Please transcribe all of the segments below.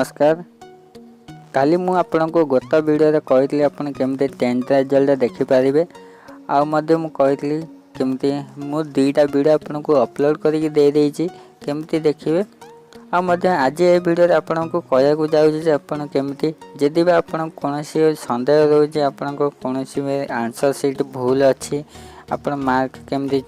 नमस्कार। काली मु आपनको गत वीडियो कही आपन केमती 10th रिजल्ट देखिपारे मु कही केमती मु 2टा वीडियो आपको अपलोड करके दे देइछि केमती देखिए आज ये वीडियो आपको कहू जाऊँ आपन केमती जदि भी आपन कौन सन्देह रोचे आपन कौन आंसर सीट भूल अच्छी आपन मार्क केमती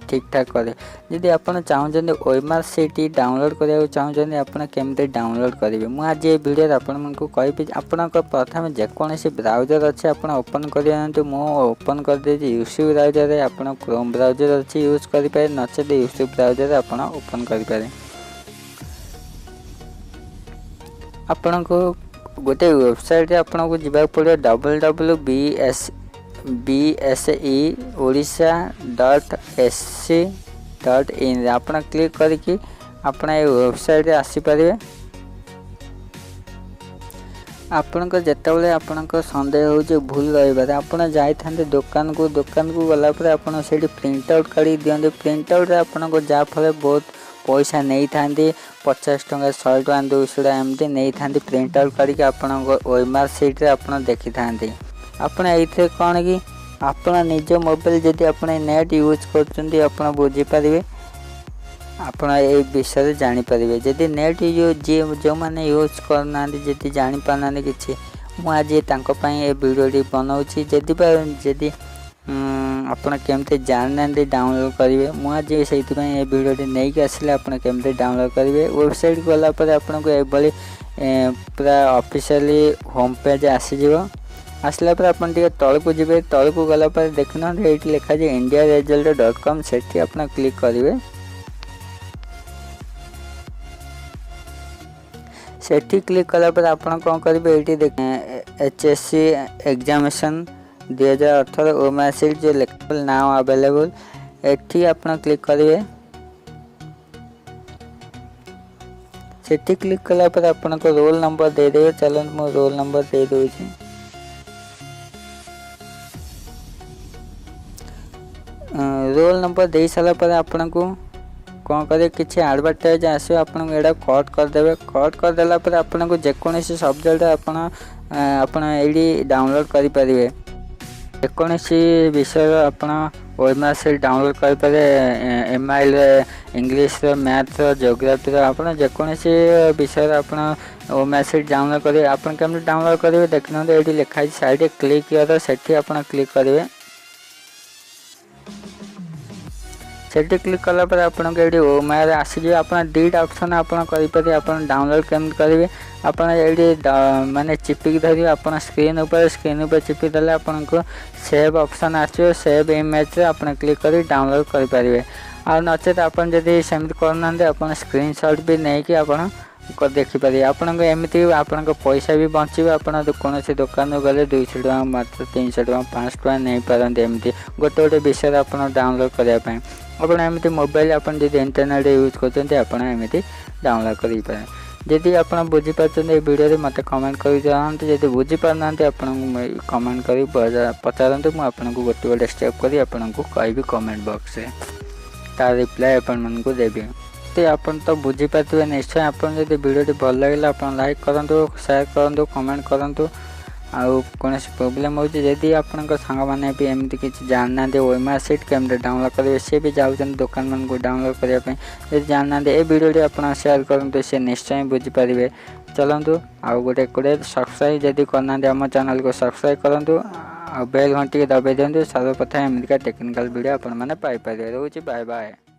ठीक ठाक करे जदि आपन चाहते ओएमआर सीट डाउनलोड करने चाहते आपन केमती डाउनलोड करेंगे मुझे आज ये वीडियो आपन को कहि आपन प्रथम जेकोसी ब्राउजर अच्छे आपन ओपन कर ओपन कर यूट्यूब ब्राउजर आपन क्रोम ब्राउजर अच्छी यूज करें नचेत यूट्यूब ब्राउजर आपन ओपन करें आपन को गोटे वेबसाइट आपन को जीवा पड़े www.bseodisha.sc.in आपन क्लिक करके आपन ये वेबसाइट आसीपारे आपन को जितेबाला आपन सन्देह हो भूल रही आपन जाते दुकान को गलापर आपन से प्रिंट आउट काढ़ी दिखते प्रिंट आउट आपन को जहाँफल बहुत पैसा नहीं था 50 टंका 100 टंका 200 एमती नहीं था प्रिंट आउट काढ़ी आपन ओएमआर सीट आपन देखी था आपन ये कौन कि आपन निज मोबाइल जदि आपन नेट यूज कर बुझीपारे आपन ये विषय जानीपारे जदि नेट जो मैंने यूज करना जदि जापाना कि मुझे ये वीडियो बनाऊँगी जदि आपन केमती जानना डाउनलोड करेंगे मुझे से वीडियो नहीं कि आसिले आपन केमती डाउनलोड करेंगे वेबसाइट गलापर आपन को ये पूरा ऑफिशियली होम पेज आसीज आसला पर आपन टे तल को जी तल को गलापर देखना ये लिखा है indiaresult.com से आपन क्लिक करेंगे सेठी क्लिक कलापर आपन कौन करेंगे ये देख HSC एग्जामिनेशन 2018 ओएमआर सीट जो लिखा नाउ अवेलेबल एठी आपन क्लिक करेंगे सेठी क्लिक कलापर आपन को रोल नंबर दे देवे चलो मो रोल नंबर दे दूँ रोल नंबर दे सारा पर आपन को कौन करे किसी एडवर्टाइज आसो आपन को एडा कट करदेवे कट करदेला पर आपन को जेकोसी सब्जेक्ट आपन ये डाउनलोड करि परिवे जेकोसी विषय आपन ओएमआर सीट डाउनलोड करि पारे एमआईएल इंग्लिश मैथ जियोग्राफी आपन जेकोसी विषय आपन ओएमआर सीट डाउनलोड करेंगे आपन केमती डाउनलोड करेंगे देखना ये लिखा है साइड क्लिक किया सेठी आपन क्लिक करेंगे सेठी क्लिक कला पर आपन के ओएमआर आसीजे आपन 2टा ऑप्शन आपन करि पारे आपन डाउनलोड केमती करेंगे आपन ये माने चिपिक धरि आपन स्क्रीन ऊपर चिपी देले आपन को सेव ऑप्शन आछो सेव इमेज आपन क्लिक करी डाउनलोड करि पारिबे आ नचेत आपन जदि सेमति करना आपन स्क्रीनशॉट भी नहीं कि आपन को देखि पारे आपन को एमती आपन को पैसा भी बचिबे आपन कौन से दुकान गले 200 टका मात्र 300 टका 500 टका नहीं पारंते एमती गोटे गोटे विषय आपन डाउनलोड करिया पय आपन एमती मोबाइल आपन जदि इंटरनेट यूज करते आपन एमती डाउनलोड करि पारे जदि आपन बुझी पारछन ए वीडियो मते कमेंट करि जानते जदि बुझी पारना आपन कमेंट करि पचारंतु मु आपन को गोटे गोटे स्टेप करी आपन को कहबी कमेंट बॉक्स रे तार रिप्लाई आपन मन को देबी ते आपन तो बुझी पाते निश्चय आपन जदि वीडियो भल लगे आपन लाइक करंतु शेयर करंतु कमेंट करंतु आउ कौन प्रोब्लेम हो जदि आपन सांग मैंने भी एमती किसी जानना ओएमआर सीट केमती डाउनलोड करेंगे सी भी जाऊँ दुकान मान को डाउनलोड करने जब जानना ये वीडियो आप शेयर करूँ सी निश्चय बुझीपारे चलतु आउ गोटे गोटे सब्सक्राइब जदि करना आम चैनल को सब्सक्राइब करूँ आ बेल घंटी दबाई दिंतु सर्वप्रथम एमती टेक्निकल वीडियो आपने पाइपर रोचे बाय बाय।